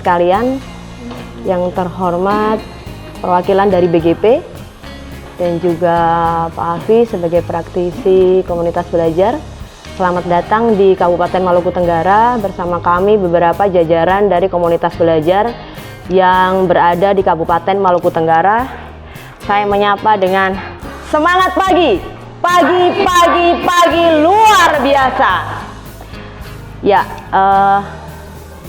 Sekalian, yang terhormat perwakilan dari BGP dan juga Pak Alfi sebagai praktisi komunitas belajar. Selamat datang di Kabupaten Maluku Tenggara bersama kami beberapa jajaran dari komunitas belajar yang berada di Kabupaten Maluku Tenggara. Saya menyapa dengan semangat pagi, pagi luar biasa. Ya,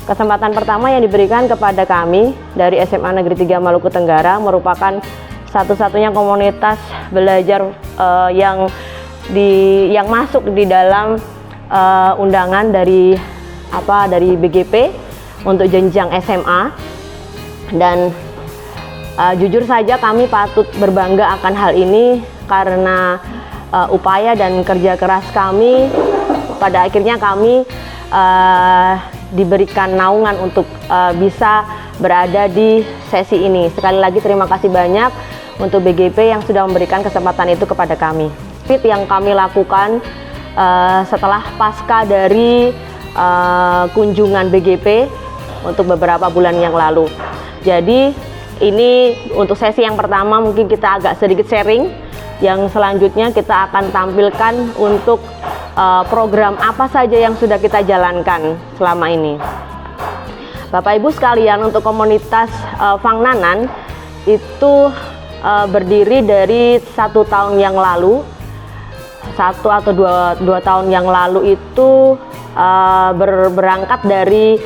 kesempatan pertama yang diberikan kepada kami dari SMA Negeri 3 Maluku Tenggara merupakan satu-satunya komunitas belajar yang masuk di dalam undangan dari BGP untuk jenjang SMA, dan jujur saja kami patut berbangga akan hal ini karena upaya dan kerja keras kami, pada akhirnya kami diberikan naungan untuk bisa berada di sesi ini. Sekali lagi terima kasih banyak untuk BGP yang sudah memberikan kesempatan itu kepada kami. Fit yang kami lakukan setelah pasca dari kunjungan BGP untuk beberapa bulan yang lalu. Jadi ini untuk sesi yang pertama mungkin kita agak sedikit sharing. Yang selanjutnya kita akan tampilkan untuk program apa saja yang sudah kita jalankan selama ini. Bapak Ibu sekalian, untuk komunitas Fangnanan itu berdiri dari 1 tahun yang lalu, 1 atau 2 tahun yang lalu itu berangkat dari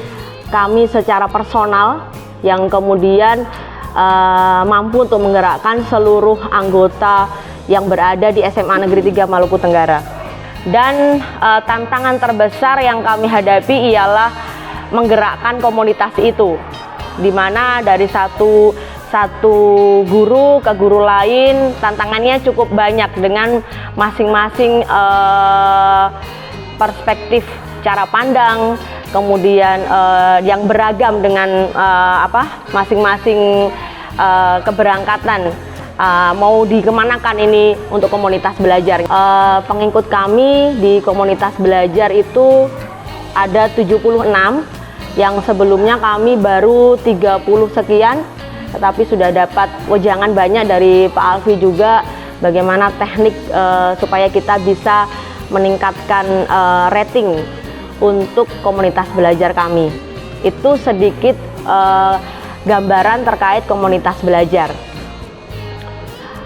kami secara personal yang kemudian mampu untuk menggerakkan seluruh anggota yang berada di SMA Negeri 3 Maluku Tenggara. Dan tantangan terbesar yang kami hadapi ialah menggerakkan komunitas itu, di mana dari satu guru ke guru lain tantangannya cukup banyak dengan masing-masing perspektif cara pandang, kemudian yang beragam dengan masing-masing keberangkatan. Mau dikemanakan ini untuk komunitas belajar. Pengikut kami di komunitas belajar itu ada 76, yang sebelumnya kami baru 30 sekian, tetapi sudah dapat wejangan banyak dari Pak Alfi juga bagaimana teknik supaya kita bisa meningkatkan rating untuk komunitas belajar kami. Itu sedikit gambaran terkait komunitas belajar.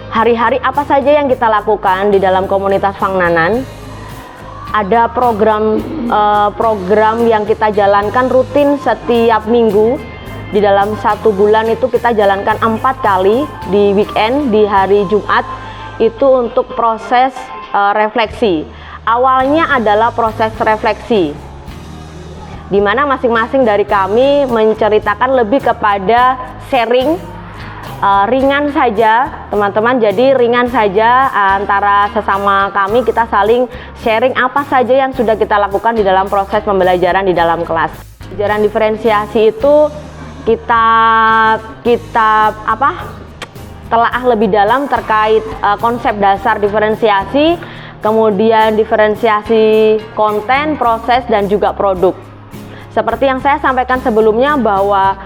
Hari-hari apa saja yang kita lakukan di dalam komunitas Fangnanan? Ada program yang kita jalankan rutin setiap minggu. Di dalam 1 bulan itu kita jalankan 4 kali di weekend, di hari Jumat, itu untuk proses refleksi. Awalnya adalah proses refleksi, di mana masing-masing dari kami menceritakan lebih kepada sharing, ringan saja teman-teman. Jadi ringan saja antara sesama kami, kita saling sharing apa saja yang sudah kita lakukan di dalam proses pembelajaran di dalam kelas. Pembelajaran diferensiasi itu kita telaah lebih dalam terkait konsep dasar diferensiasi, kemudian diferensiasi konten, proses, dan juga produk. Seperti yang saya sampaikan sebelumnya bahwa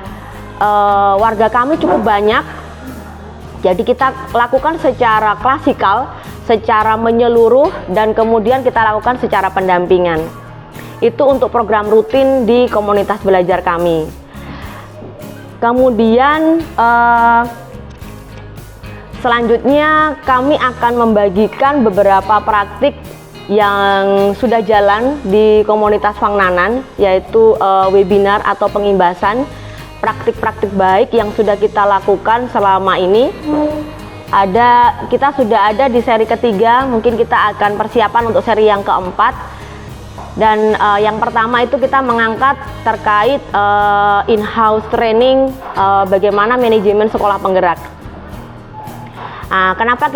warga kami cukup banyak, jadi kita lakukan secara klasikal, secara menyeluruh, dan kemudian kita lakukan secara pendampingan. Itu untuk program rutin di komunitas belajar kami. Kemudian selanjutnya kami akan membagikan beberapa praktik yang sudah jalan di komunitas Fangnanan, yaitu webinar atau pengimbasan praktik-praktik baik yang sudah kita lakukan selama ini. Kita sudah ada di seri ketiga, mungkin kita akan persiapan untuk seri yang keempat. Dan yang pertama itu kita mengangkat terkait in-house training bagaimana manajemen sekolah penggerak. Kenapa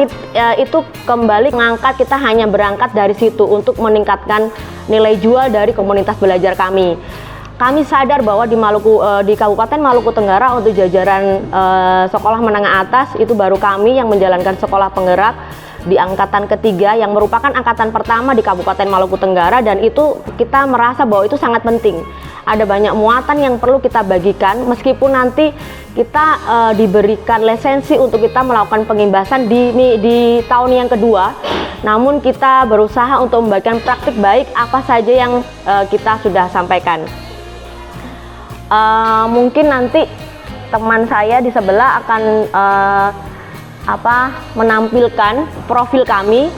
itu kembali mengangkat, kita hanya berangkat dari situ untuk meningkatkan nilai jual dari komunitas belajar kami. Kami sadar bahwa di Kabupaten Maluku Tenggara untuk jajaran sekolah menengah atas itu baru kami yang menjalankan sekolah penggerak di angkatan ketiga yang merupakan angkatan pertama di Kabupaten Maluku Tenggara, dan itu kita merasa bahwa itu sangat penting. Ada banyak muatan yang perlu kita bagikan, meskipun nanti kita diberikan lisensi untuk kita melakukan pengimbasan di tahun yang kedua, namun kita berusaha untuk membagikan praktik baik apa saja yang kita sudah sampaikan. Mungkin nanti teman saya di sebelah akan menampilkan profil kami.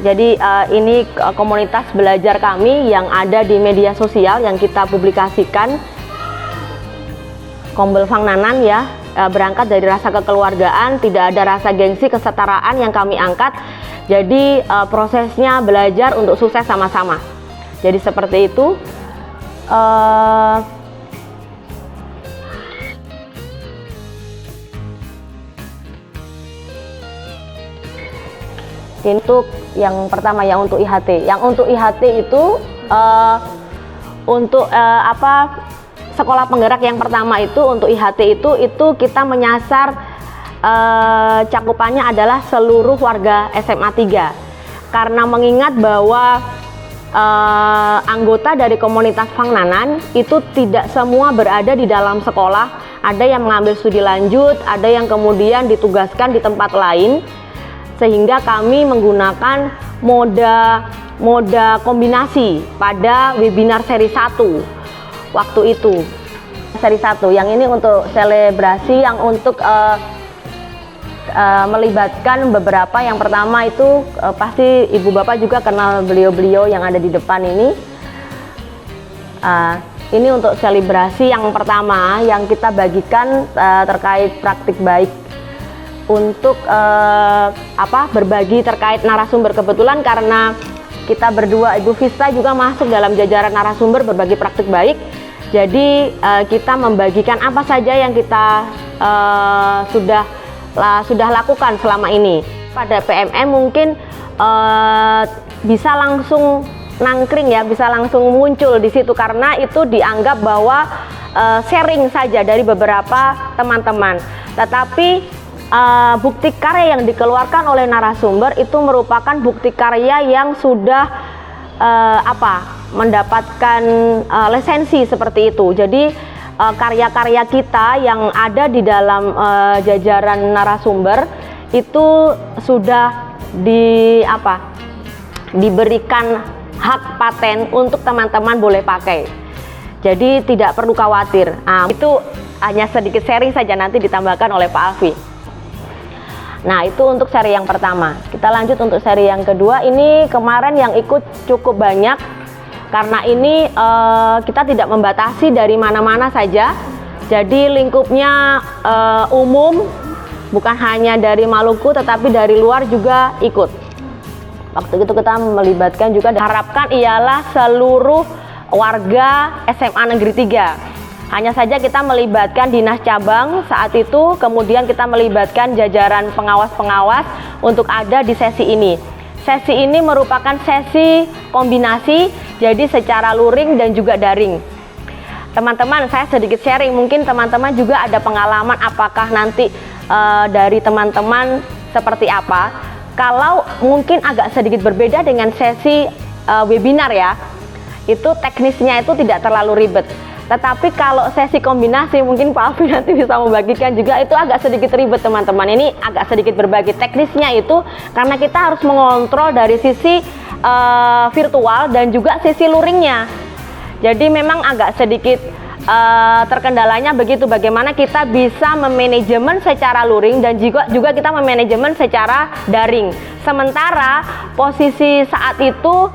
Jadi ini komunitas belajar kami yang ada di media sosial yang kita publikasikan. Kombel Fangnanan ya, berangkat dari rasa kekeluargaan, tidak ada rasa gengsi, kesetaraan yang kami angkat. Jadi prosesnya belajar untuk sukses sama-sama. Jadi seperti itu. Untuk yang pertama, yang untuk IHT. Yang untuk IHT itu sekolah penggerak yang pertama itu untuk IHT itu kita menyasar cakupannya adalah seluruh warga SMA 3. Karena mengingat bahwa anggota dari komunitas Fangnanan itu tidak semua berada di dalam sekolah. Ada yang mengambil studi lanjut, ada yang kemudian ditugaskan di tempat lain. Sehingga kami menggunakan moda kombinasi pada webinar seri 1 waktu itu. Seri 1 yang ini untuk selebrasi, yang untuk melibatkan beberapa. Yang pertama itu pasti ibu bapak juga kenal beliau-beliau yang ada di depan ini. Ini untuk selebrasi yang pertama yang kita bagikan terkait praktik baik. Untuk berbagi terkait narasumber. Kebetulan karena kita berdua, Ibu Vista juga masuk dalam jajaran narasumber berbagi praktik baik, jadi kita membagikan apa saja yang kita sudah lakukan selama ini. Pada PMM mungkin bisa langsung nangkring ya, bisa langsung muncul di situ, karena itu dianggap bahwa sharing saja dari beberapa teman-teman. Tetapi bukti karya yang dikeluarkan oleh narasumber itu merupakan bukti karya yang sudah mendapatkan lisensi seperti itu. Jadi karya-karya kita yang ada di dalam jajaran narasumber itu sudah diberikan hak paten untuk teman-teman boleh pakai. Jadi tidak perlu khawatir. Itu hanya sedikit sharing saja, nanti ditambahkan oleh Pak Alfi. Nah, itu untuk seri yang pertama. Kita lanjut untuk seri yang kedua. Ini kemarin yang ikut cukup banyak, karena ini kita tidak membatasi dari mana-mana saja. Jadi lingkupnya umum, bukan hanya dari Maluku tetapi dari luar juga ikut. Waktu itu kita melibatkan juga, diharapkan ialah seluruh warga SMA Negeri 3. Hanya saja kita melibatkan dinas cabang saat itu, kemudian kita melibatkan jajaran pengawas-pengawas untuk ada di sesi ini. Sesi ini merupakan sesi kombinasi, jadi secara luring dan juga daring. Teman-teman, saya sedikit sharing, mungkin teman-teman juga ada pengalaman, apakah nanti dari teman-teman seperti apa. Kalau mungkin agak sedikit berbeda dengan sesi webinar ya, itu teknisnya itu tidak terlalu ribet. Tetapi kalau sesi kombinasi mungkin Pak Alfi nanti bisa membagikan juga, itu agak sedikit ribet teman-teman. Ini agak sedikit berbagi teknisnya itu karena kita harus mengontrol dari sisi virtual dan juga sisi luringnya. Jadi memang agak sedikit terkendalanya begitu, bagaimana kita bisa memanajemen secara luring dan juga kita memanajemen secara daring. Sementara posisi saat itu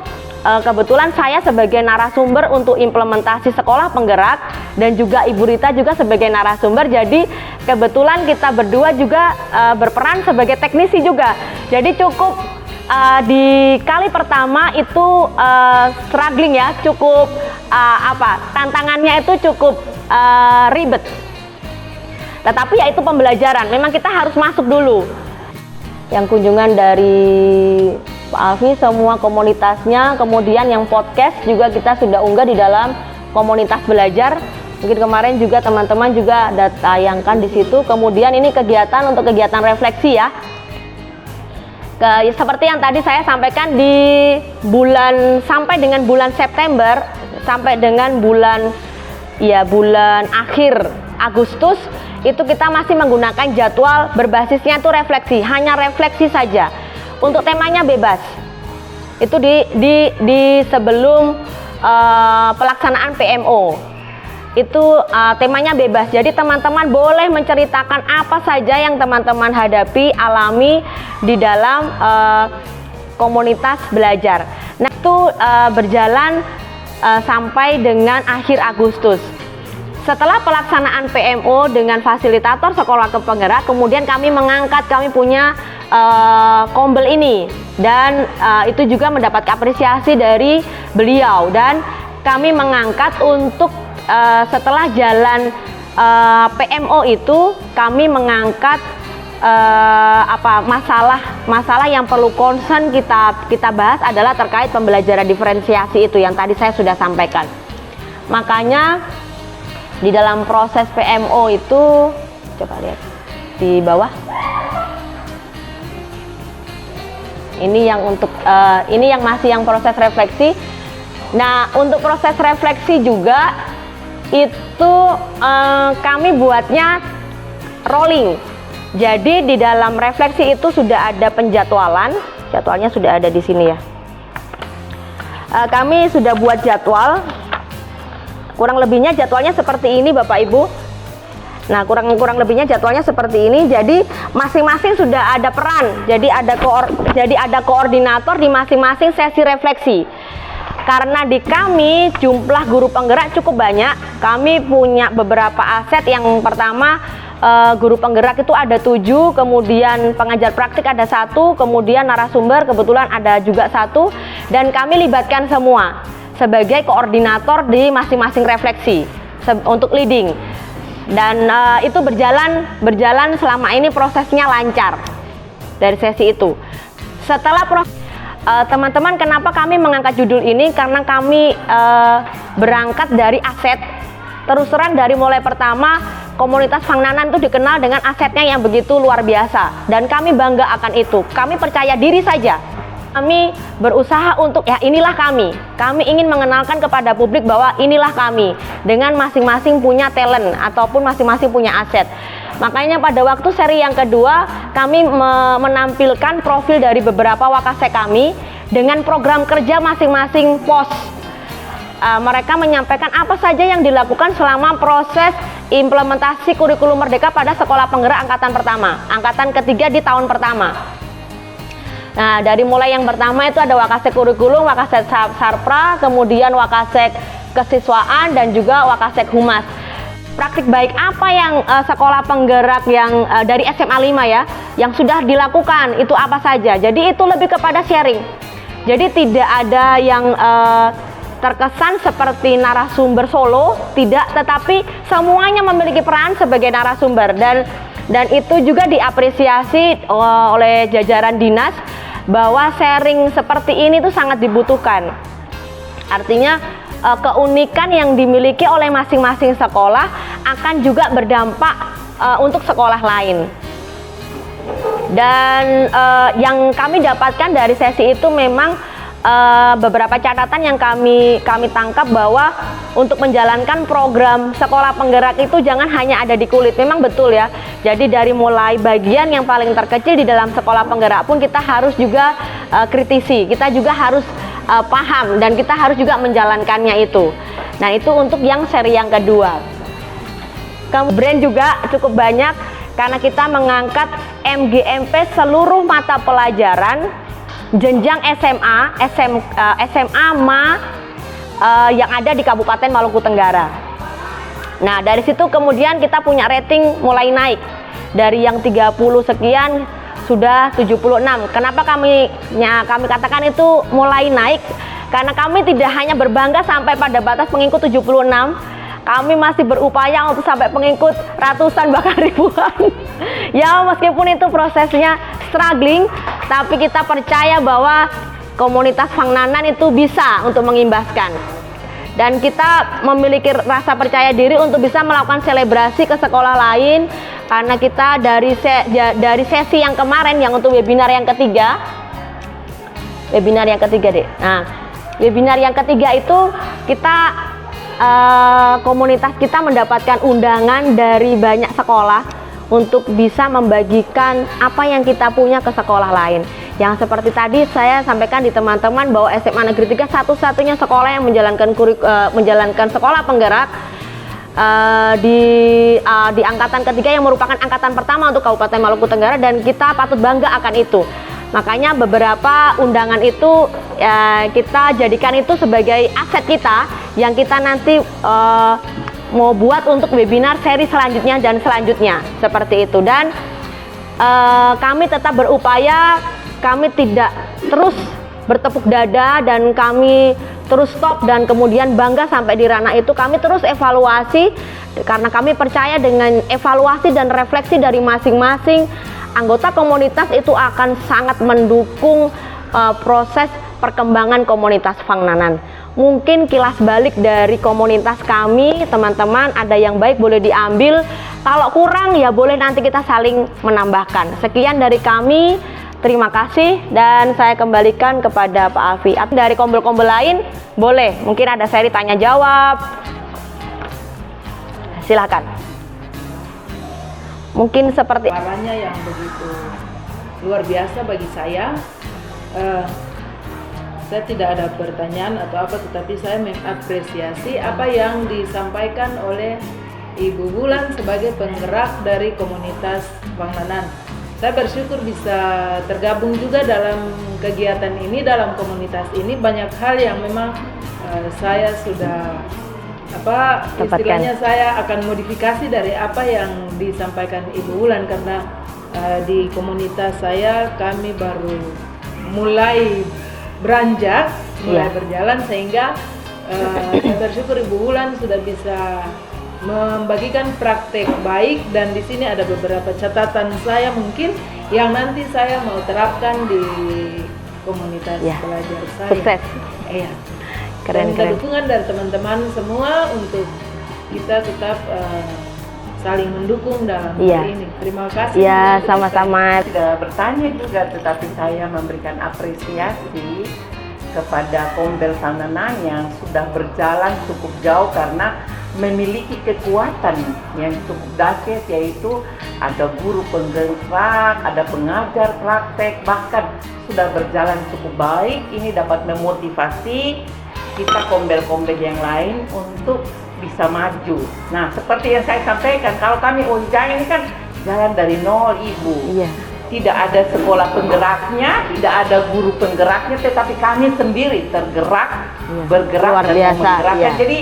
kebetulan saya sebagai narasumber untuk implementasi sekolah penggerak dan juga Ibu Rita juga sebagai narasumber. Jadi kebetulan kita berdua juga berperan sebagai teknisi juga. Jadi cukup di kali pertama itu struggling ya, cukup tantangannya itu cukup ribet. Tetapi ya itu pembelajaran, memang kita harus masuk dulu. Yang kunjungan dari Pak Alfi semua komunitasnya, kemudian yang podcast juga kita sudah unggah di dalam komunitas belajar. Mungkin kemarin juga teman-teman juga ada tayangkan di situ. Kemudian ini kegiatan untuk kegiatan refleksi ya. Seperti yang tadi saya sampaikan, di bulan sampai dengan bulan September sampai dengan bulan akhir Agustus itu kita masih menggunakan jadwal berbasisnya itu refleksi, hanya refleksi saja. Untuk temanya bebas. Itu di sebelum pelaksanaan PMO. Itu temanya bebas. Jadi teman-teman boleh menceritakan apa saja yang teman-teman hadapi, alami di dalam komunitas belajar. Nah, itu berjalan sampai dengan akhir Agustus. Setelah pelaksanaan PMO dengan fasilitator sekolah penggerak, kemudian kami punya kombel ini, dan itu juga mendapat apresiasi dari beliau, dan kami mengangkat untuk setelah jalan PMO itu kami mengangkat masalah yang perlu concern kita bahas adalah terkait pembelajaran diferensiasi itu yang tadi saya sudah sampaikan. Makanya di dalam proses PMO itu, coba lihat di bawah. Ini yang masih yang proses refleksi. Nah, untuk proses refleksi juga itu kami buatnya rolling. Jadi di dalam refleksi itu sudah ada penjadwalan, jadwalnya sudah ada di sini ya. Kami sudah buat jadwal. Kurang lebihnya jadwalnya seperti ini Bapak Ibu. Nah, kurang lebihnya jadwalnya seperti ini. Jadi masing-masing sudah ada peran. Jadi ada koordinator di masing-masing sesi refleksi. Karena di kami jumlah guru penggerak cukup banyak. Kami punya beberapa aset. Yang pertama guru penggerak itu ada 7, kemudian pengajar praktik ada 1, kemudian narasumber kebetulan ada juga 1, dan kami libatkan semua sebagai koordinator di masing-masing refleksi untuk leading. Dan itu berjalan selama ini, prosesnya lancar dari sesi itu. Setelah teman-teman, kenapa kami mengangkat judul ini? Karena kami berangkat dari aset. Terus terang dari mulai pertama, komunitas Fangnanan itu dikenal dengan asetnya yang begitu luar biasa, dan kami bangga akan itu. Kami percaya diri saja. Kami berusaha untuk inilah kami. Kami ingin mengenalkan kepada publik bahwa inilah kami, dengan masing-masing punya talent ataupun masing-masing punya aset. Makanya pada waktu seri yang kedua kami menampilkan profil dari beberapa wakasek kami dengan program kerja masing-masing pos. Mereka menyampaikan apa saja yang dilakukan selama proses implementasi kurikulum merdeka pada sekolah penggerak angkatan pertama, angkatan ketiga di tahun pertama. Nah, dari mulai yang pertama itu ada wakasek kurikulum, wakasek sarpra, kemudian wakasek kesiswaan, dan juga wakasek humas. Praktik baik apa yang sekolah penggerak yang dari SMA 5 ya, yang sudah dilakukan itu apa saja. Jadi itu lebih kepada sharing. Jadi tidak ada yang terkesan seperti narasumber solo, tidak, tetapi semuanya memiliki peran sebagai narasumber, dan itu juga diapresiasi oleh jajaran dinas bahwa sharing seperti ini tuh sangat dibutuhkan. Artinya keunikan yang dimiliki oleh masing-masing sekolah akan juga berdampak untuk sekolah lain. Dan yang kami dapatkan dari sesi itu memang beberapa catatan yang kami tangkap bahwa untuk menjalankan program sekolah penggerak itu jangan hanya ada di kulit. Memang betul ya. Jadi dari mulai bagian yang paling terkecil di dalam sekolah penggerak pun kita harus juga kritisi. Kita juga harus paham dan kita harus juga menjalankannya itu. Nah, itu untuk yang seri yang kedua. Kemudian juga cukup banyak karena kita mengangkat MGMP seluruh mata pelajaran jenjang SMA, SMA MA yang ada di Kabupaten Maluku Tenggara. Nah, dari situ kemudian kita punya rating mulai naik. Dari yang 30 sekian sudah 76. Kenapa kami katakan itu mulai naik? Karena kami tidak hanya berbangga sampai pada batas pengikut 76. Kami masih berupaya untuk sampai pengikut ratusan bahkan ribuan. Ya, meskipun itu prosesnya struggling, tapi kita percaya bahwa komunitas Fangnanan itu bisa untuk mengimbaskan. Dan kita memiliki rasa percaya diri untuk bisa melakukan selebrasi ke sekolah lain, karena kita dari sesi yang kemarin yang untuk webinar yang ketiga, Dek. Nah, webinar yang ketiga itu kita komunitas kita mendapatkan undangan dari banyak sekolah untuk bisa membagikan apa yang kita punya ke sekolah lain. Yang seperti tadi saya sampaikan di teman-teman bahwa SMA Negeri 3 satu-satunya sekolah yang menjalankan sekolah penggerak di angkatan ketiga yang merupakan angkatan pertama untuk Kabupaten Maluku Tenggara, dan kita patut bangga akan itu. Makanya beberapa undangan itu kita jadikan itu sebagai aset kita yang kita nanti mau buat untuk webinar seri selanjutnya dan selanjutnya seperti itu. Dan kami tetap berupaya, kami tidak terus bertepuk dada dan kami terus stop dan kemudian bangga sampai di ranah itu. Kami terus evaluasi karena kami percaya dengan evaluasi dan refleksi dari masing-masing anggota komunitas itu akan sangat mendukung proses perkembangan komunitas Fangnanan. Mungkin kilas balik dari komunitas kami, teman-teman, ada yang baik boleh diambil, kalau kurang ya boleh nanti kita saling menambahkan. Sekian dari kami, terima kasih, dan saya kembalikan kepada Pak Alfi. Dari kombel-kombel lain boleh, mungkin ada seri tanya jawab, silakan. Mungkin seperti suaranya yang begitu luar biasa bagi saya. Saya tidak ada pertanyaan atau apa, tetapi saya mengapresiasi apa yang disampaikan oleh Ibu Bulan sebagai penggerak dari komunitas Fangnanan. Saya bersyukur bisa tergabung juga dalam kegiatan ini, dalam komunitas ini. Banyak hal yang memang saya sudah istilahnya saya akan modifikasi dari apa yang disampaikan Ibu Bulan, karena di komunitas saya kami baru mulai beranjak, mulai berjalan, sehingga saya bersyukur Ibu Bulan sudah bisa membagikan praktek baik, dan di sini ada beberapa catatan saya mungkin yang nanti saya mau terapkan di komunitas belajar saya. Sukses. Iya. Keren. Dukungan dari teman-teman semua untuk kita tetap saling mendukung dalam hal ini. Terima kasih. Ya, sama-sama. Tidak bertanya juga, tetapi saya memberikan apresiasi kepada Kombel Fangnanan yang sudah berjalan cukup jauh karena memiliki kekuatan yang cukup dahsyat, yaitu ada guru penggerak, ada pengajar praktek, bahkan sudah berjalan cukup baik. Ini dapat memotivasi kita kombel-kombel yang lain untuk bisa maju. Nah, seperti yang saya sampaikan, kalau kami OIJA ini kan jalan dari nol, Ibu. Iya. Tidak ada sekolah penggeraknya, tidak ada guru penggeraknya, tetapi kami sendiri tergerak, bergerak luar dan biasa, menggerakkan. Jadi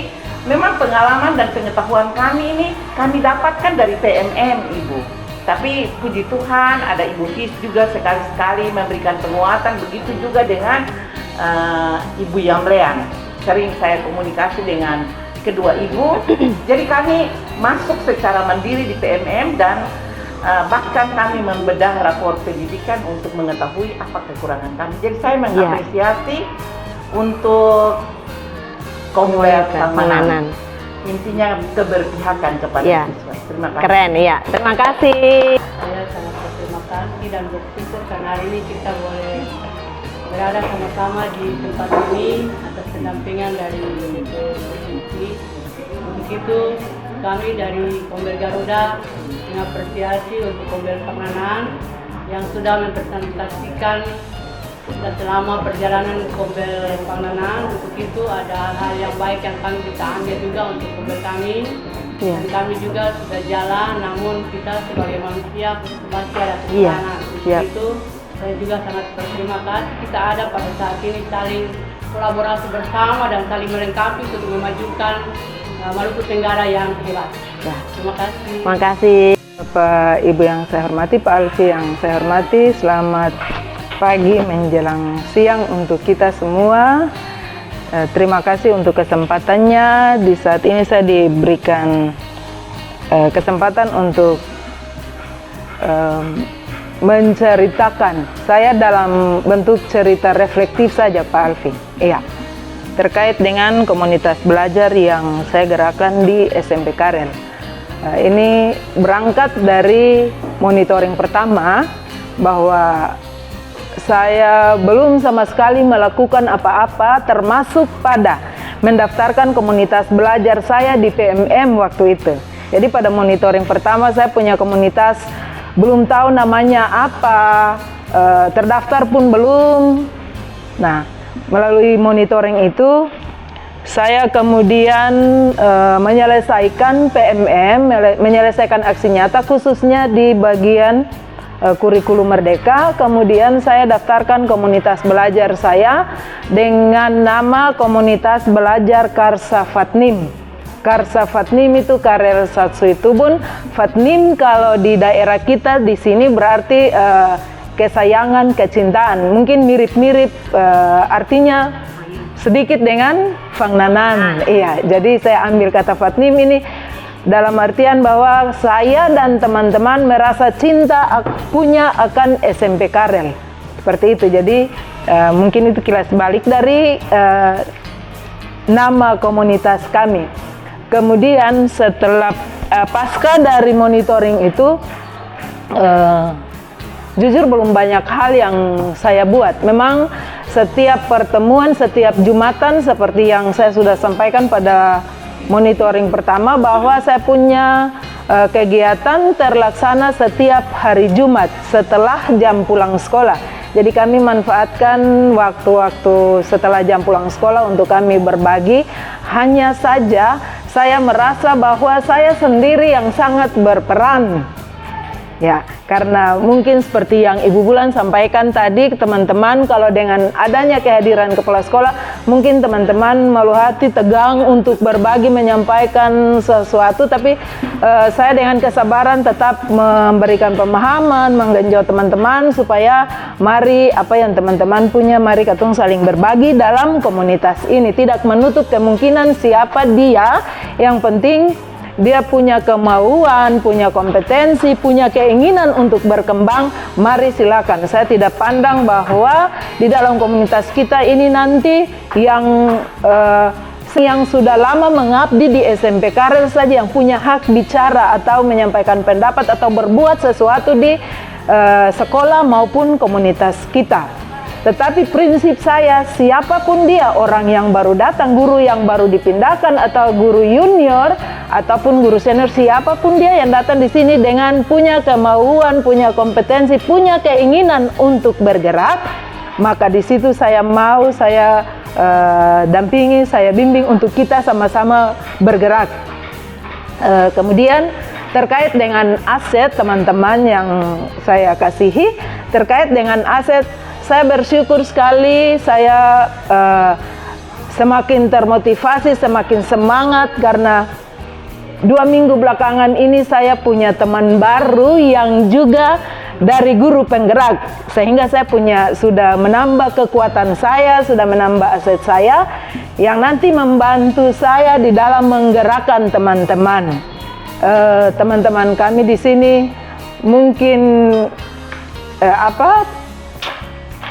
memang pengalaman dan pengetahuan kami ini kami dapatkan dari PMM, Ibu. Tapi puji Tuhan ada Ibu Fis juga sekali-sekali memberikan penguatan, begitu juga dengan Ibu Yamlean. Sering saya komunikasi dengan kedua ibu. Jadi kami masuk secara mandiri di PMM dan bahkan kami membedah rapor pendidikan untuk mengetahui apa kekurangan kami. Jadi saya mengapresiasi untuk Kombel Fangnanan. Intinya keberpihakan kepada siswa. Terima kasih. Keren, iya. Terima kasih. Saya sangat berterima kasih dan bersyukur karena hari ini kita boleh berada sama-sama di tempat ini atas pendampingan dari provinsi. Untuk itu kami dari Kombel Garuda mengapresiasi untuk Kombel Panganan yang sudah mempresentasikan selama perjalanan Kombel Panganan. Untuk itu ada hal yang baik yang kami bisa ambil juga untuk Kombel kami. Dan kami juga sudah jalan, namun kita sebagai manusia masih ada kekurangan. Untuk itu saya juga sangat berterima kasih kita ada pada saat ini saling kolaborasi bersama dan saling melengkapi untuk memajukan Maluku Tenggara yang hebat. Terima kasih. Terima kasih. Bapak Ibu yang saya hormati, Pak Alfi yang saya hormati, selamat pagi menjelang siang untuk kita semua. Terima kasih untuk kesempatannya. Di saat ini saya diberikan kesempatan untuk menceritakan saya dalam bentuk cerita reflektif saja, Pak Alfi. Iya, terkait dengan komunitas belajar yang saya gerakkan di SMP Karel. Ini berangkat dari monitoring pertama bahwa saya belum sama sekali melakukan apa-apa termasuk pada mendaftarkan komunitas belajar saya di PMM waktu itu. Jadi pada monitoring pertama saya punya komunitas belum tahu namanya apa, terdaftar pun belum. Nah, melalui monitoring itu saya kemudian menyelesaikan PMM, menyelesaikan aksi nyata khususnya di bagian kurikulum merdeka. Kemudian saya daftarkan komunitas belajar saya dengan nama Komunitas Belajar Karsa Fatnim. Karsa Fatnim itu Karel Satsui Tubun. Fatnim kalau di daerah kita di sini berarti kesayangan, kecintaan. Mungkin mirip-mirip artinya sedikit dengan Fangnanan. Iya, jadi saya ambil kata Fatnim ini dalam artian bahwa saya dan teman-teman merasa cinta punya akan SMP Karel. Seperti itu. Jadi mungkin itu kilas balik dari nama komunitas kami. Kemudian setelah pasca dari monitoring itu jujur belum banyak hal yang saya buat. Memang setiap pertemuan, setiap Jumatan seperti yang saya sudah sampaikan pada monitoring pertama bahwa saya punya kegiatan terlaksana setiap hari Jumat setelah jam pulang sekolah. Jadi kami manfaatkan waktu-waktu setelah jam pulang sekolah untuk kami berbagi. Hanya saja saya merasa bahwa saya sendiri yang sangat berperan. Ya, karena mungkin seperti yang Ibu Bulan sampaikan tadi ke teman-teman, kalau dengan adanya kehadiran kepala sekolah, mungkin teman-teman malu hati, tegang untuk berbagi, menyampaikan sesuatu, tapi saya dengan kesabaran tetap memberikan pemahaman, menggenjot teman-teman supaya mari apa yang teman-teman punya, mari katong saling berbagi dalam komunitas ini. Tidak menutup kemungkinan siapa dia, yang penting dia punya kemauan, punya kompetensi, punya keinginan untuk berkembang, mari silakan. Saya tidak pandang bahwa di dalam komunitas kita ini nanti yang sudah lama mengabdi di SMP Karel saja yang punya hak bicara atau menyampaikan pendapat atau berbuat sesuatu di sekolah maupun komunitas kita. Tetapi prinsip saya, siapapun dia, orang yang baru datang, guru yang baru dipindahkan, atau guru junior, ataupun guru senior, siapapun dia yang datang di sini dengan punya kemauan, punya kompetensi, punya keinginan untuk bergerak, maka di situ saya mau, saya dampingi, saya bimbing untuk kita sama-sama bergerak. Kemudian terkait dengan aset teman-teman yang saya kasihi, terkait dengan aset, saya bersyukur sekali, saya semakin termotivasi, semakin semangat karena 2 minggu belakangan ini saya punya teman baru yang juga dari guru penggerak, sehingga saya sudah menambah kekuatan saya, sudah menambah aset saya yang nanti membantu saya di dalam menggerakkan teman-teman. Teman-teman kami di sini mungkin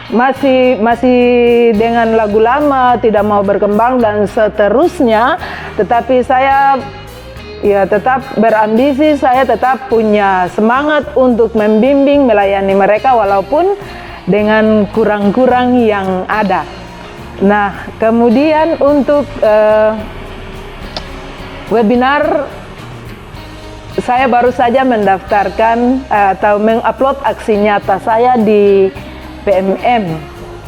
masih dengan lagu lama, tidak mau berkembang dan seterusnya, tetapi saya tetap berambisi, saya tetap punya semangat untuk membimbing, melayani mereka walaupun dengan kurang-kurang yang ada. Nah, kemudian untuk webinar, saya baru saja mendaftarkan atau mengupload aksi nyata saya di PMM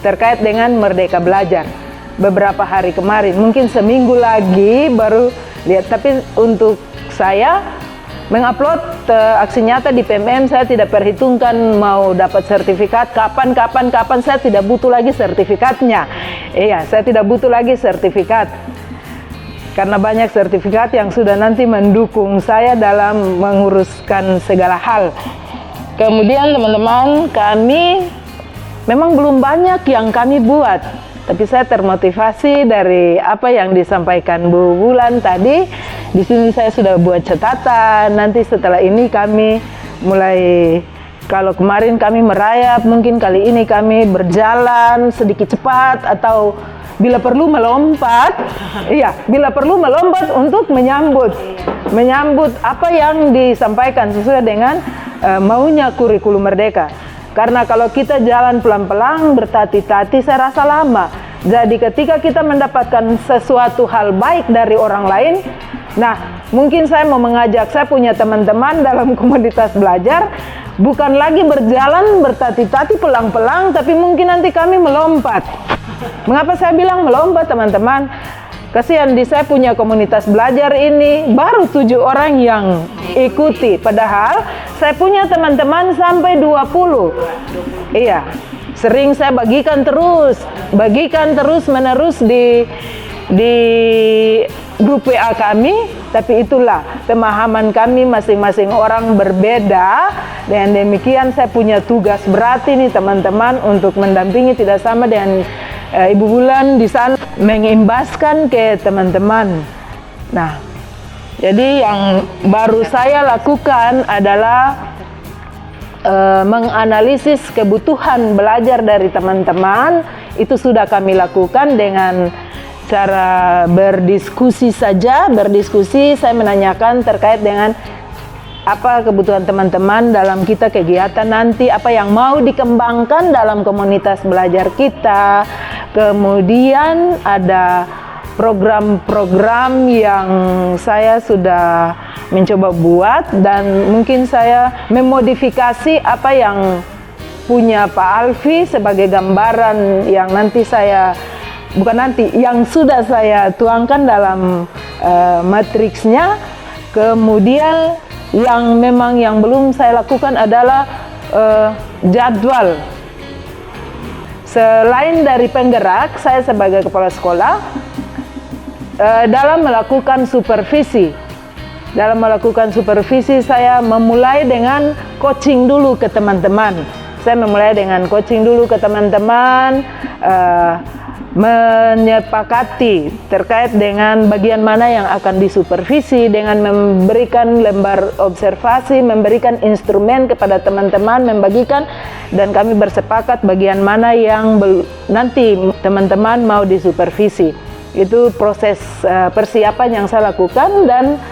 terkait dengan Merdeka Belajar beberapa hari kemarin. Mungkin seminggu lagi baru lihat, tapi untuk saya mengupload aksi nyata di PMM, saya tidak perhitungkan mau dapat sertifikat kapan, saya tidak butuh lagi sertifikatnya. Iya, saya tidak butuh lagi sertifikat karena banyak sertifikat yang sudah nanti mendukung saya dalam menguruskan segala hal. Kemudian teman-teman, kami memang belum banyak yang kami buat, tapi saya termotivasi dari apa yang disampaikan Bu Wulan tadi. Di sini saya sudah buat catatan. Nanti setelah ini kami mulai, kalau kemarin kami merayap, mungkin kali ini kami berjalan sedikit cepat atau bila perlu melompat. Iya, bila perlu melompat untuk menyambut apa yang disampaikan sesuai dengan maunya kurikulum Merdeka. Karena kalau kita jalan pelan-pelan, bertati-tati, saya rasa lama. Jadi ketika kita mendapatkan sesuatu hal baik dari orang lain, nah mungkin saya mau mengajak, saya punya teman-teman dalam komunitas belajar, bukan lagi berjalan bertati-tati pelang-pelang, tapi mungkin nanti kami melompat. Mengapa saya bilang melompat, teman-teman? Kasihan, di saya punya komunitas belajar ini baru 7 orang yang ikuti, padahal saya punya teman-teman sampai 20. Iya, sering saya bagikan terus menerus di grup WA kami, tapi itulah pemahaman kami masing-masing orang berbeda. Dan demikian saya punya tugas berat ini teman-teman untuk mendampingi, tidak sama dengan Ibu Wulan di sana mengimbaskan ke teman-teman. Nah, jadi yang baru saya lakukan adalah menganalisis kebutuhan belajar dari teman-teman. Itu sudah kami lakukan dengan cara berdiskusi saja. Saya menanyakan terkait dengan apa kebutuhan teman-teman dalam kita kegiatan nanti, apa yang mau dikembangkan dalam komunitas belajar kita. Kemudian ada program-program yang saya sudah mencoba buat, dan mungkin saya memodifikasi apa yang punya Pak Alfi sebagai gambaran yang nanti saya, yang sudah saya tuangkan dalam matriksnya. Kemudian yang memang yang belum saya lakukan adalah jadwal. Selain dari penggerak, saya sebagai kepala sekolah dalam melakukan supervisi. Saya memulai dengan coaching dulu ke teman-teman. Menyepakati terkait dengan bagian mana yang akan disupervisi dengan memberikan lembar observasi, memberikan instrumen kepada teman-teman, membagikan, dan kami bersepakat bagian mana yang nanti teman-teman mau disupervisi. Itu proses persiapan yang saya lakukan, dan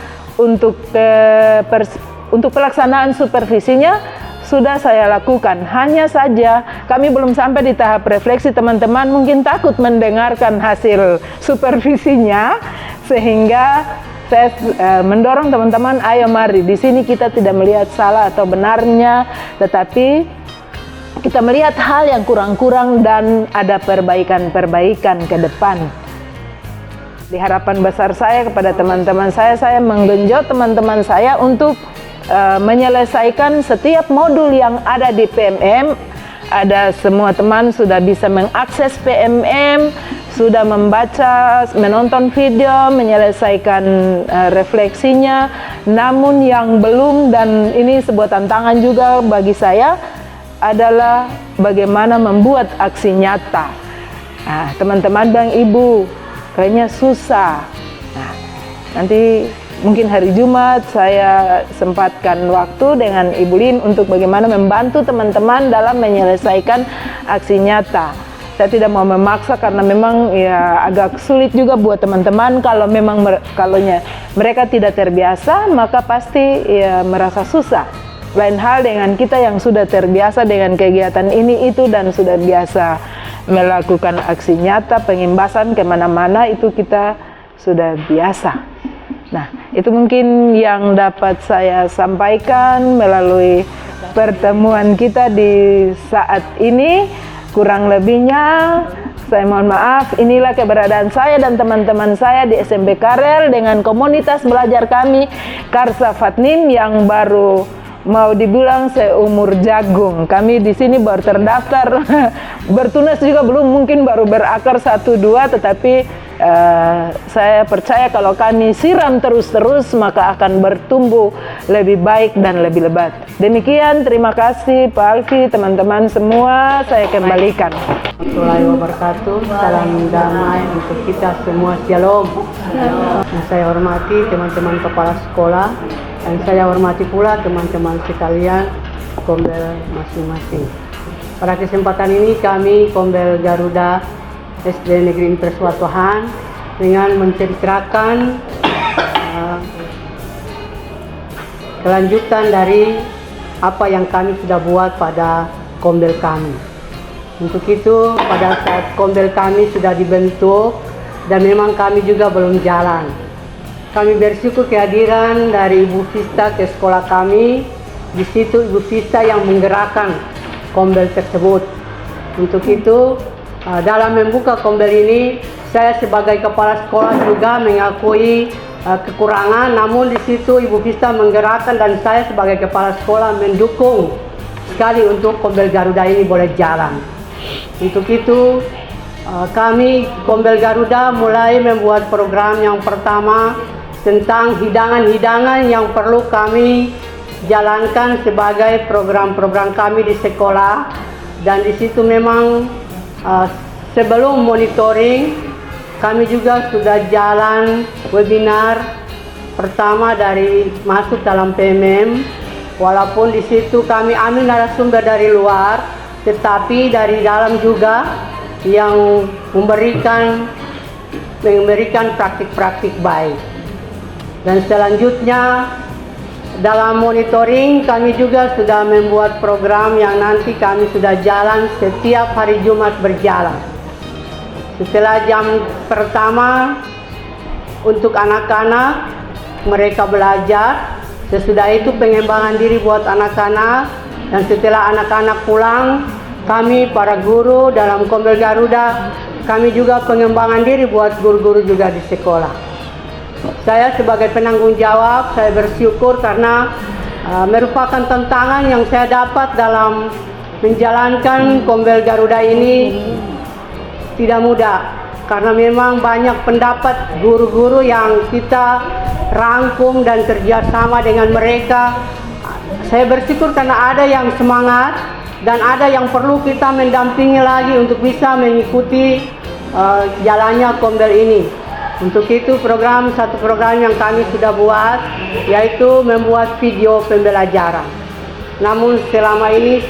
untuk pelaksanaan supervisinya sudah saya lakukan. Hanya saja kami belum sampai di tahap refleksi. Teman-teman mungkin takut mendengarkan hasil supervisinya, sehingga saya mendorong teman-teman, ayo mari, di sini kita tidak melihat salah atau benarnya, tetapi kita melihat hal yang kurang-kurang dan ada perbaikan-perbaikan ke depan. Di harapan besar saya kepada teman-teman saya menggenjot teman-teman saya untuk menyelesaikan setiap modul yang ada di PMM. Ada semua teman sudah bisa mengakses PMM, sudah membaca, menonton video, menyelesaikan refleksinya. Namun yang belum, dan ini sebuah tantangan juga bagi saya, adalah bagaimana membuat aksi nyata. Nah, teman-teman Bang Ibu, kayaknya susah. Nah, nanti mungkin hari Jumat saya sempatkan waktu dengan Ibu Lin untuk bagaimana membantu teman-teman dalam menyelesaikan aksi nyata. Saya tidak mau memaksa karena memang ya agak sulit juga buat teman-teman. Kalau memang mereka tidak terbiasa, maka pasti ya merasa susah. Lain hal dengan kita yang sudah terbiasa dengan kegiatan ini itu dan sudah biasa melakukan aksi nyata pengimbasan kemana-mana, itu kita sudah biasa. Nah, itu mungkin yang dapat saya sampaikan melalui pertemuan kita di saat ini. Kurang lebihnya saya mohon maaf. Inilah keberadaan saya dan teman-teman saya di SMP Karel dengan komunitas belajar kami Karsa Fatnim yang baru mau dibilang seumur jagung. Kami di sini baru terdaftar, bertunas juga belum, mungkin baru berakar 1-2, tetapi saya percaya kalau kami siram terus-terus maka akan bertumbuh lebih baik dan lebih lebat. Demikian, terima kasih Pak Alfi, teman-teman semua, saya kembalikan. Warahmatullahi wabarakatuh. Salam damai untuk kita semua. Shalom. Saya hormati teman-teman kepala sekolah dan saya hormati pula teman-teman sekalian Kombel masing-masing. Pada kesempatan ini kami Kombel Garuda SD Negeri Imperswatohan dengan menceritakan kelanjutan dari apa yang kami sudah buat pada Kombel kami. Untuk itu pada saat Kombel kami sudah dibentuk dan memang kami juga belum jalan. Kami bersyukur kehadiran dari Ibu Vista ke sekolah kami. Di situ Ibu Vista yang menggerakkan Kombel tersebut. Untuk itu dalam membuka Kombel ini, saya sebagai kepala sekolah juga mengakui kekurangan, namun di situ Ibu Vista menggerakkan dan saya sebagai kepala sekolah mendukung sekali untuk Kombel Garuda ini boleh jalan. Untuk itu kami Kombel Garuda mulai membuat program yang pertama tentang hidangan-hidangan yang perlu kami jalankan sebagai program-program kami di sekolah, dan di situ memang sebelum monitoring, kami juga sudah jalan webinar pertama dari masuk dalam PMM. Walaupun di situ kami ambil narasumber dari luar, tetapi dari dalam juga yang memberikan praktik-praktik baik. Dan selanjutnya dalam monitoring kami juga sudah membuat program yang nanti kami sudah jalan setiap hari Jumat berjalan. Setelah jam pertama untuk anak-anak mereka belajar, sesudah itu pengembangan diri buat anak-anak, dan setelah anak-anak pulang kami para guru dalam Kombel Garuda kami juga pengembangan diri buat guru-guru juga di sekolah. Saya sebagai penanggung jawab, saya bersyukur karena merupakan tantangan yang saya dapat dalam menjalankan Kombel Garuda ini tidak mudah. Karena memang banyak pendapat guru-guru yang kita rangkum dan kerjasama dengan mereka. Saya bersyukur karena ada yang semangat dan ada yang perlu kita mendampingi lagi untuk bisa mengikuti jalannya Kombel ini. Untuk itu satu program yang kami sudah buat yaitu membuat video pembelajaran. Namun selama ini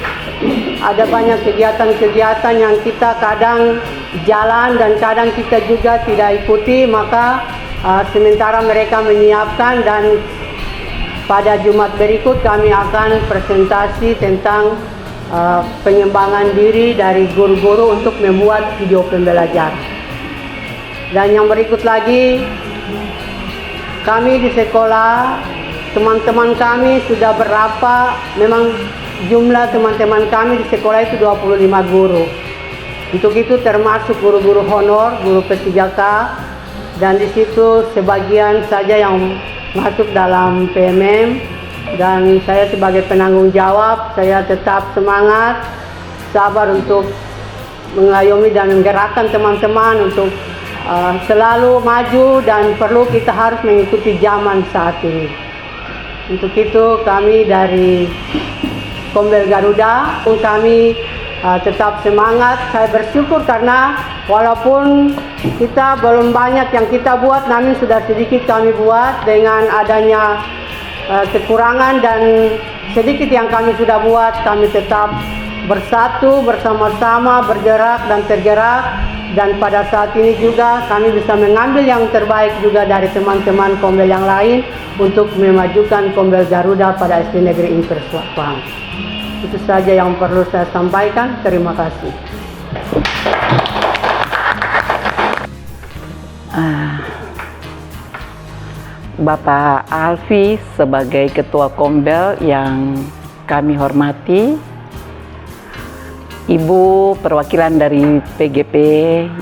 ada banyak kegiatan-kegiatan yang kita kadang jalan dan kadang kita juga tidak ikuti, maka sementara mereka menyiapkan, dan pada Jumat berikut kami akan presentasi tentang pengembangan diri dari guru-guru untuk membuat video pembelajaran. Dan yang berikut lagi, kami di sekolah, teman-teman kami sudah berapa, memang jumlah teman-teman kami di sekolah itu 25 guru. Untuk itu termasuk guru-guru honor, guru P3K, dan di situ sebagian saja yang masuk dalam PMM, dan saya sebagai penanggung jawab, saya tetap semangat, sabar untuk mengayomi dan menggerakkan teman-teman untuk selalu maju, dan perlu kita harus mengikuti zaman saat ini. Untuk itu kami dari Kombel Garuda, kami tetap semangat. Saya bersyukur karena walaupun kita belum banyak yang kita buat, namun sudah sedikit kami buat dengan adanya kekurangan dan sedikit yang kami sudah buat, kami tetap bersatu bersama-sama, bergerak dan tergerak Dan pada saat ini juga kami bisa mengambil yang terbaik juga dari teman-teman Kombel yang lain untuk memajukan Kombel Garuda pada SD Negeri Impres Pahang. Itu saja yang perlu saya sampaikan. Terima kasih. Bapak Alfi sebagai Ketua Kombel yang kami hormati, Ibu perwakilan dari PGP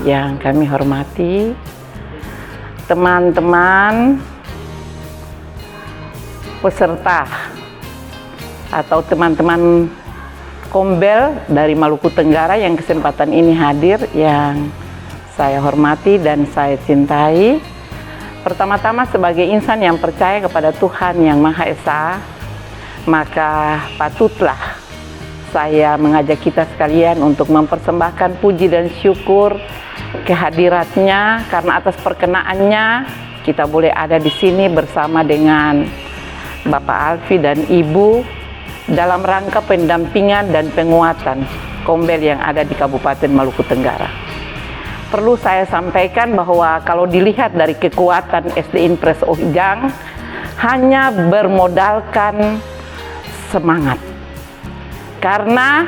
yang kami hormati, teman-teman peserta atau teman-teman Kombel dari Maluku Tenggara yang kesempatan ini hadir, yang saya hormati dan saya cintai. Pertama-tama sebagai insan yang percaya kepada Tuhan Yang Maha Esa, maka patutlah saya mengajak kita sekalian untuk mempersembahkan puji dan syukur kehadiratnya, karena atas perkenaannya kita boleh ada di sini bersama dengan Bapak Alfi dan Ibu dalam rangka pendampingan dan penguatan Kombel yang ada di Kabupaten Maluku Tenggara. Perlu saya sampaikan bahwa kalau dilihat dari kekuatan SD Impres Ohijang hanya bermodalkan semangat. Karena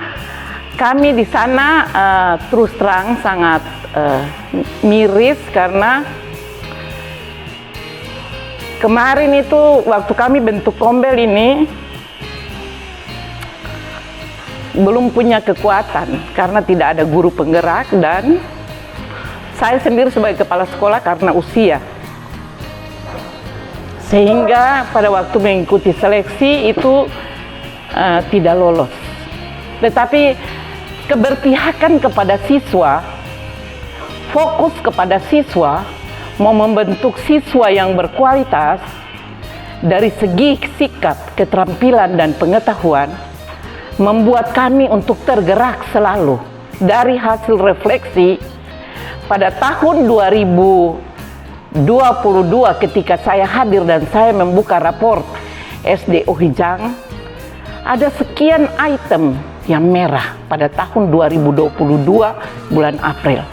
kami di sana terus terang sangat miris, karena kemarin itu waktu kami bentuk Kombel ini belum punya kekuatan karena tidak ada guru penggerak, dan saya sendiri sebagai kepala sekolah karena usia, sehingga pada waktu mengikuti seleksi itu tidak lolos. Tetapi keberpihakan kepada siswa, fokus kepada siswa, mau membentuk siswa yang berkualitas dari segi sikap, keterampilan, dan pengetahuan, membuat kami untuk tergerak selalu. Dari hasil refleksi pada tahun 2022 ketika saya hadir dan saya membuka raport SD Ohijang, ada sekian item yang merah pada tahun 2022 bulan April.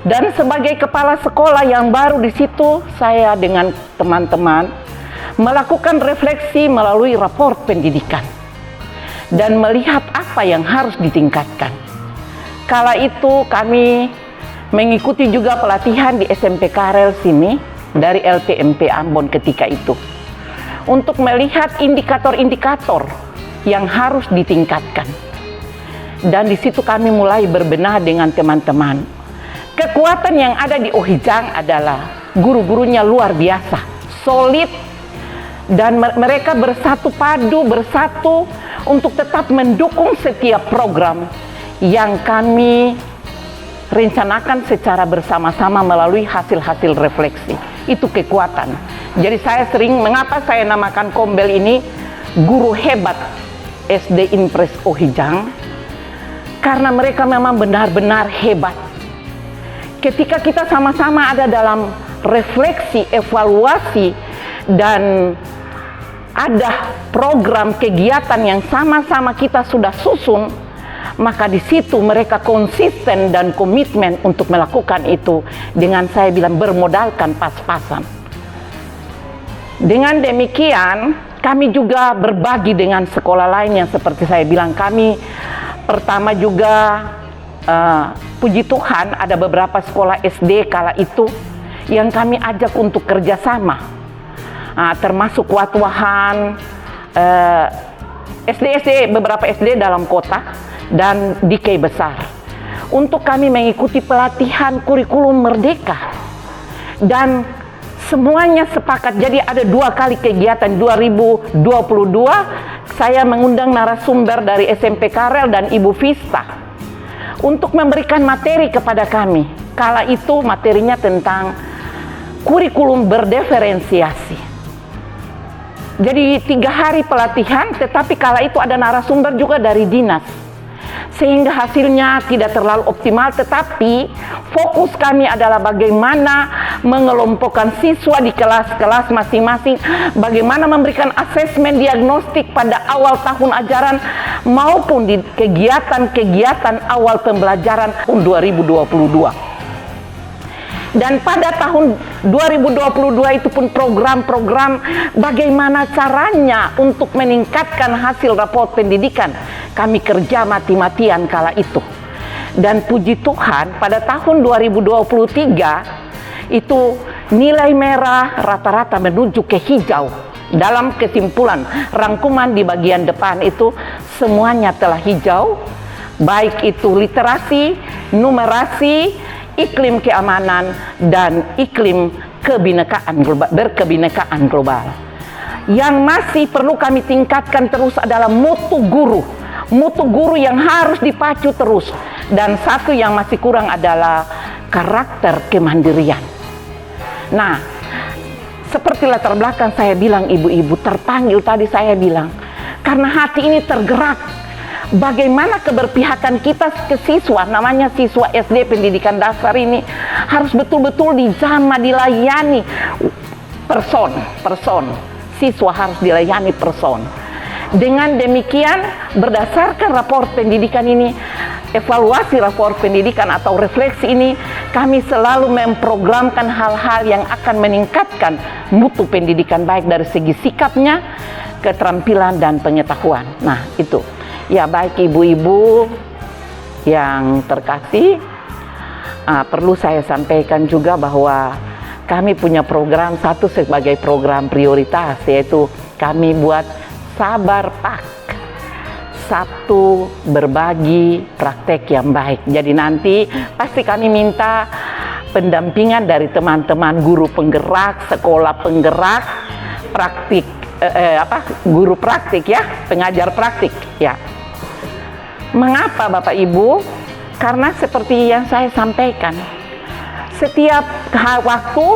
Dan sebagai kepala sekolah yang baru di situ, saya dengan teman-teman melakukan refleksi melalui raport pendidikan dan melihat apa yang harus ditingkatkan. Kala itu kami mengikuti juga pelatihan di SMP Karel sini dari LPMP Ambon ketika itu, untuk melihat indikator-indikator yang harus ditingkatkan. Dan di situ kami mulai berbenah dengan teman-teman. Kekuatan yang ada di Ohijang adalah guru-gurunya luar biasa, solid, dan mereka bersatu padu, bersatu untuk tetap mendukung setiap program yang kami rencanakan secara bersama-sama melalui hasil-hasil refleksi. Itu kekuatan. Jadi saya sering, mengapa saya namakan Kombel ini guru hebat SD Impres Ohijang, karena mereka memang benar-benar hebat. Ketika kita sama-sama ada dalam refleksi, evaluasi, dan ada program kegiatan yang sama-sama kita sudah susun, maka di situ mereka konsisten dan komitmen untuk melakukan itu dengan, saya bilang, bermodalkan pas-pasan. Dengan demikian, kami juga berbagi dengan sekolah lain yang seperti saya bilang, kami pertama juga puji Tuhan ada beberapa sekolah SD kala itu yang kami ajak untuk kerjasama, termasuk Watwahan, SD-SD, beberapa SD dalam kota dan di Kei Besar, untuk kami mengikuti pelatihan kurikulum merdeka. Dan semuanya sepakat, jadi ada 2 kali kegiatan. 2022 saya mengundang narasumber dari SMP Karel dan Ibu Vista untuk memberikan materi kepada kami. Kala itu materinya tentang kurikulum berdiferensiasi. Jadi 3 hari pelatihan, tetapi kala itu ada narasumber juga dari dinas, sehingga hasilnya tidak terlalu optimal. Tetapi fokus kami adalah bagaimana mengelompokkan siswa di kelas-kelas masing-masing, bagaimana memberikan asesmen diagnostik pada awal tahun ajaran maupun di kegiatan-kegiatan awal pembelajaran tahun 2022. Dan pada tahun 2022 itu pun program-program bagaimana caranya untuk meningkatkan hasil raport pendidikan. Kami kerja mati-matian kala itu. Dan puji Tuhan pada tahun 2023 itu nilai merah rata-rata menuju ke hijau. Dalam kesimpulan rangkuman di bagian depan itu semuanya telah hijau, baik itu literasi, numerasi, iklim keamanan, dan iklim berkebinekaan global. Yang masih perlu kami tingkatkan terus adalah mutu guru yang harus dipacu terus, dan satu yang masih kurang adalah karakter kemandirian. Nah, seperti latar belakang saya bilang, ibu-ibu terpanggil tadi saya bilang, karena hati ini tergerak. Bagaimana keberpihakan kita ke siswa, namanya siswa SD pendidikan dasar ini harus betul-betul dijamah, dilayani person. Siswa harus dilayani person. Dengan demikian, berdasarkan rapor pendidikan ini, evaluasi rapor pendidikan atau refleksi ini, kami selalu memprogramkan hal-hal yang akan meningkatkan mutu pendidikan baik dari segi sikapnya, keterampilan, dan pengetahuan. Nah, itu. Ya, baik ibu-ibu yang terkasih, perlu saya sampaikan juga bahwa kami punya program satu sebagai program prioritas, yaitu kami buat Sabar Pak, Sabtu berbagi praktek yang baik. Jadi nanti pasti kami minta pendampingan dari teman-teman guru penggerak, sekolah penggerak, praktik, guru praktik ya, pengajar praktik ya. Mengapa Bapak Ibu? Karena seperti yang saya sampaikan, setiap waktu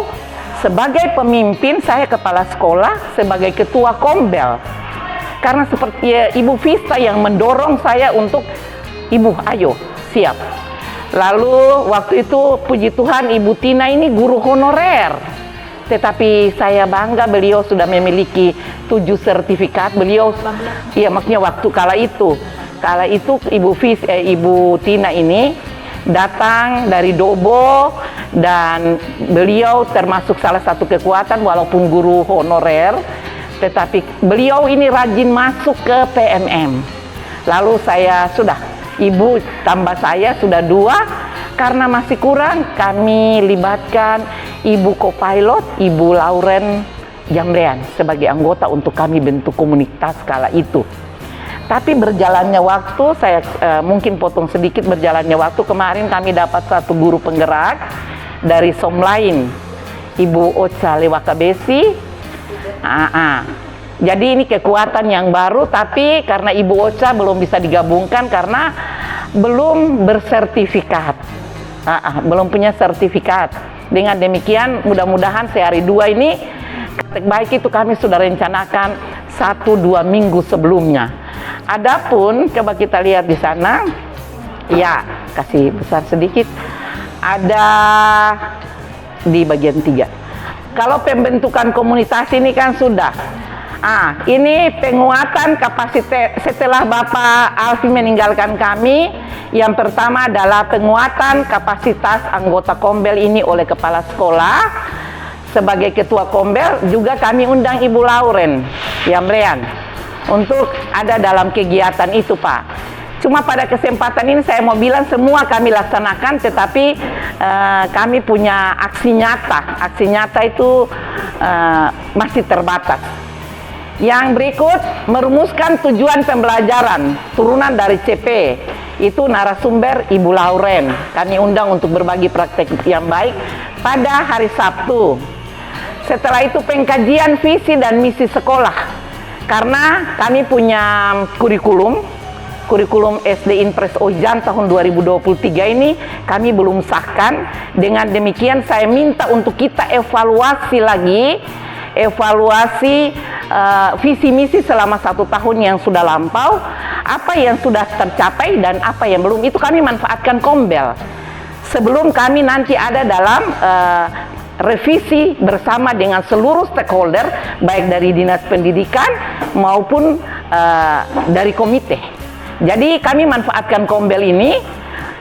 sebagai pemimpin, saya kepala sekolah, sebagai ketua Kombel. Karena seperti Ibu Vista yang mendorong saya untuk, Ibu ayo siap. Lalu waktu itu puji Tuhan Ibu Tina ini guru honorer. Tetapi saya bangga beliau sudah memiliki 7 sertifikat. Beliau, iya maksudnya waktu kala itu Ibu Tina ini datang dari Dobo, dan beliau termasuk salah satu kekuatan walaupun guru honorer, tetapi beliau ini rajin masuk ke PMM. Lalu saya sudah, Ibu tambah saya sudah 2, karena masih kurang kami libatkan Ibu Kopilot, Ibu Lauren Jamlean sebagai anggota untuk kami bentuk komunitas kala itu. Tapi berjalannya waktu, saya mungkin potong sedikit, berjalannya waktu kemarin kami dapat satu guru penggerak dari Somlain, Ibu Ocha Lewakabesi. Jadi ini kekuatan yang baru, tapi karena Ibu Ocha belum bisa digabungkan karena belum bersertifikat, belum punya sertifikat. Dengan demikian mudah-mudahan sehari 2 ini praktek baik itu kami sudah rencanakan 1-2 minggu sebelumnya. Adapun coba kita lihat di sana, ya kasih besar sedikit, ada di bagian 3. Kalau pembentukan komunitas ini kan sudah. Ini penguatan kapasitas setelah Bapak Alfi meninggalkan kami. Yang pertama adalah penguatan kapasitas anggota Kombel ini oleh kepala sekolah. Sebagai ketua Kombel juga kami undang Ibu Lauren Jamlean untuk ada dalam kegiatan itu, Pak. Cuma pada kesempatan ini saya mau bilang semua kami laksanakan, tetapi kami punya aksi nyata. Aksi nyata itu masih terbatas. Yang berikut, merumuskan tujuan pembelajaran turunan dari CP. Itu narasumber Ibu Lauren. Kami undang untuk berbagi praktek yang baik pada hari Sabtu. Setelah itu pengkajian visi dan misi sekolah. Karena kami punya kurikulum SD Impres Ojan tahun 2023 ini kami belum sahkan. Dengan demikian saya minta untuk kita evaluasi lagi, visi misi selama 1 tahun yang sudah lampau, apa yang sudah tercapai dan apa yang belum, itu kami manfaatkan Kombel sebelum kami nanti ada dalam revisi bersama dengan seluruh stakeholder, baik dari dinas pendidikan maupun dari komite. Jadi kami manfaatkan Kombel ini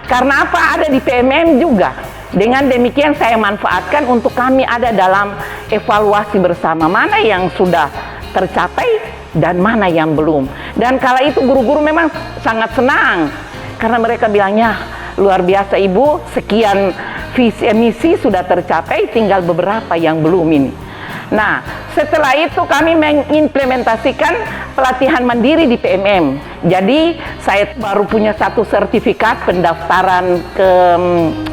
karena apa, ada di PMM juga. Dengan demikian saya manfaatkan untuk kami ada dalam evaluasi bersama, mana yang sudah tercapai dan mana yang belum. Dan kala itu guru-guru memang sangat senang karena mereka bilangnya, luar biasa Ibu, sekian visi misi sudah tercapai, tinggal beberapa yang belum ini. Nah, setelah itu kami mengimplementasikan pelatihan mandiri di PMM. Jadi saya baru punya satu sertifikat pendaftaran ke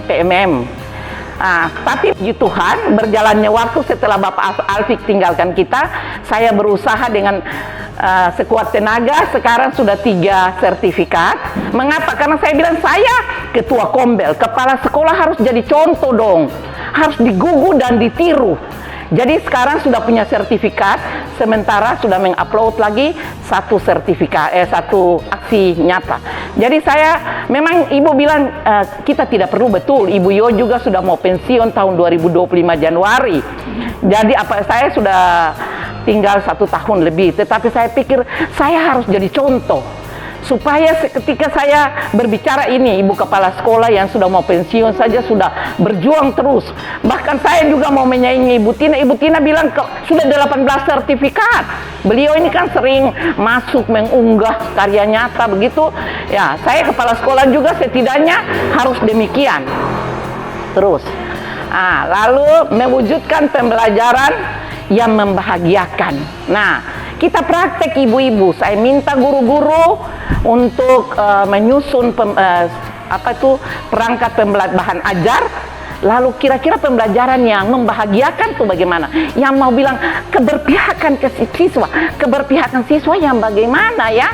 PMM. Tapi puji Tuhan, berjalannya waktu setelah Bapak Alfik tinggalkan kita, saya berusaha dengan sekuat tenaga, sekarang sudah 3 sertifikat. Mengapa? Karena saya bilang saya ketua Kombel, kepala sekolah harus jadi contoh dong, harus digugu dan ditiru. Jadi sekarang sudah punya sertifikat, sementara sudah mengupload lagi satu aksi nyata. Jadi saya memang Ibu bilang kita tidak perlu, betul. Ibu Yo juga sudah mau pensiun tahun 2025 Januari. Jadi saya sudah tinggal 1 tahun lebih, tetapi saya pikir saya harus jadi contoh. Supaya ketika saya berbicara ini, Ibu Kepala Sekolah yang sudah mau pensiun saja sudah berjuang terus. Bahkan saya juga mau menyaingi Ibu Tina. Ibu Tina bilang sudah 18 sertifikat. Beliau ini kan sering masuk mengunggah karya nyata begitu. Ya, saya Kepala Sekolah juga setidaknya harus demikian. Terus, lalu mewujudkan pembelajaran yang membahagiakan. Nah, kita praktek ibu-ibu. Saya minta guru-guru untuk menyusun perangkat bahan ajar. Lalu kira-kira pembelajaran yang membahagiakan tuh bagaimana? Yang mau bilang keberpihakan ke siswa, keberpihakan siswa yang bagaimana ya?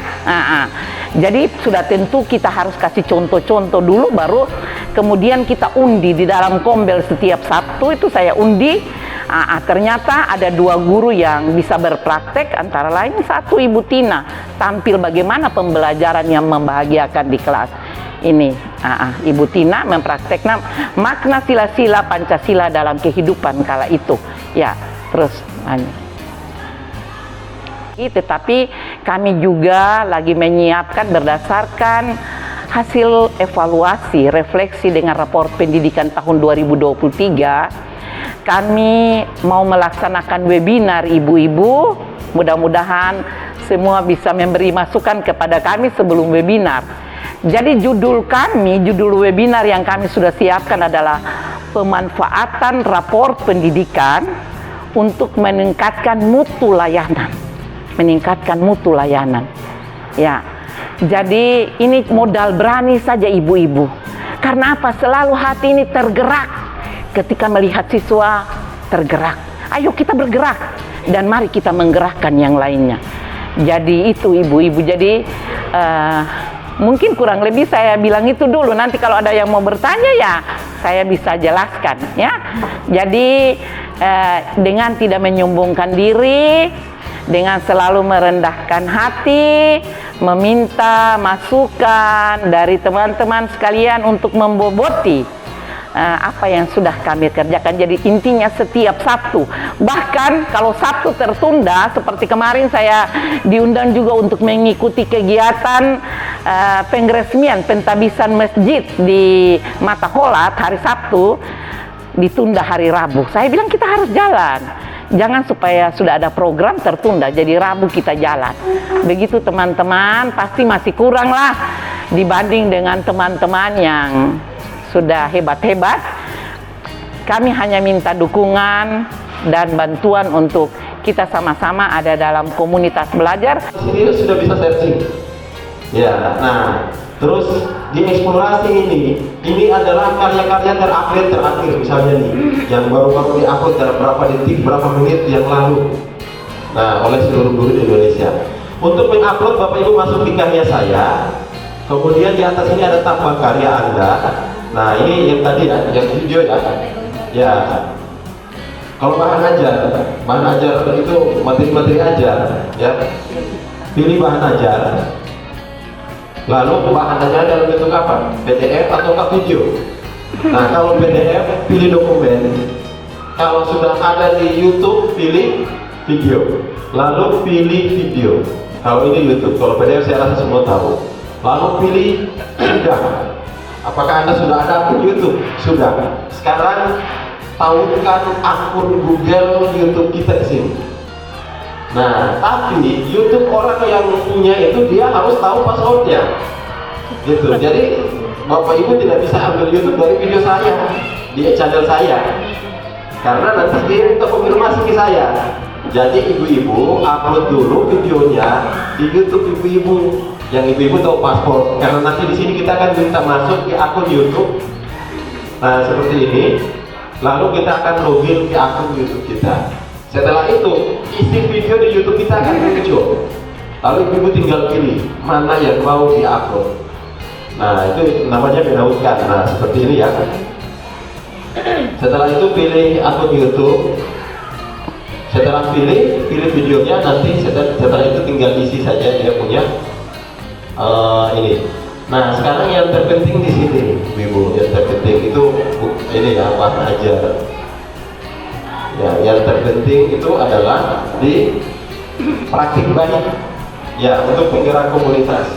Jadi sudah tentu kita harus kasih contoh-contoh dulu, baru kemudian kita undi di dalam Kombel. Setiap Sabtu itu saya undi. Ternyata ada 2 guru yang bisa berpraktek, antara lain satu Ibu Tina, tampil bagaimana pembelajaran yang membahagiakan di kelas ini. Ibu Tina mempraktekkan makna sila-sila Pancasila dalam kehidupan kala itu. Ya, terus tetapi kami juga lagi menyiapkan berdasarkan hasil evaluasi, refleksi dengan rapor pendidikan tahun 2023. Kami mau melaksanakan webinar ibu-ibu. Mudah-mudahan semua bisa memberi masukan kepada kami sebelum webinar. Jadi judul webinar yang kami sudah siapkan adalah pemanfaatan rapor pendidikan untuk meningkatkan mutu layanan. Meningkatkan mutu layanan. Ya. Jadi ini modal berani saja ibu-ibu. Karena apa? Selalu hati ini tergerak ketika melihat siswa tergerak. Ayo kita bergerak dan mari kita menggerakkan yang lainnya. Jadi itu ibu-ibu. Jadi mungkin kurang lebih saya bilang itu dulu. Nanti kalau ada yang mau bertanya ya saya bisa jelaskan ya. Jadi dengan tidak menyombongkan diri, dengan selalu merendahkan hati, meminta masukan dari teman-teman sekalian untuk memboboti apa yang sudah kami kerjakan. Jadi intinya setiap Sabtu, bahkan kalau Sabtu tertunda seperti kemarin saya diundang juga untuk mengikuti kegiatan pengresmian pentabisan masjid di Mataholat hari Sabtu, ditunda hari Rabu. Saya bilang kita harus jalan, jangan supaya sudah ada program tertunda jadi Rabu kita jalan. Begitu teman-teman, pasti masih kurang lah dibanding dengan teman-teman yang sudah hebat-hebat. Kami hanya minta dukungan dan bantuan untuk kita sama-sama ada dalam komunitas belajar. Ini sudah bisa searching. Ya, nah, terus di eksplorasi ini adalah karya-karya terakhir misalnya nih, yang baru-baru diupload dalam berapa detik, berapa menit yang lalu. Nah, oleh seluruh guru di Indonesia. Untuk mengupload, Bapak Ibu masuk di karya saya. Kemudian di atas ini ada tambah karya Anda. Nah, ini yang tadi ya, yang video ya. Ya. Kalau bahan ajar itu materi-materi ajar, ya. Pilih bahan ajar. Lalu bahan ajar dalam bentuk apa? PDF atau video. Nah, kalau PDF pilih dokumen. Kalau sudah ada di YouTube pilih video. Lalu pilih video. Kalau ini YouTube, kalau PDF saya rasa semua tahu. Lalu pilih sidang Apakah Anda sudah ada akun YouTube? Sudah. Sekarang tautkan akun Google YouTube kita di sini. Nah, tapi YouTube orang yang punya itu dia harus tahu passwordnya. Gitu. Jadi Bapak Ibu tidak bisa ambil YouTube dari video saya di channel saya. Karena nanti dia minta konfirmasi ke saya. Jadi ibu-ibu upload dulu videonya di YouTube ibu-ibu, yang ibu-ibu tahu password. Karena nanti di sini kita akan minta masuk ke akun YouTube. Nah seperti ini. Lalu kita akan login ke akun YouTube kita. Setelah itu isi video di YouTube kita akan muncul. Lalu ibu-ibu tinggal pilih mana yang mau di-upload. Nah itu namanya menautkan. Nah seperti ini ya. Setelah itu pilih akun YouTube. Setelah pilih videonya, nanti setelah itu tinggal isi saja dia punya ini. Nah sekarang yang terpenting di sini, ibu, yang terpenting itu ini ya, apa aja. Ya, yang terpenting itu adalah di praktik baik. Ya, untuk penggerak komunitas.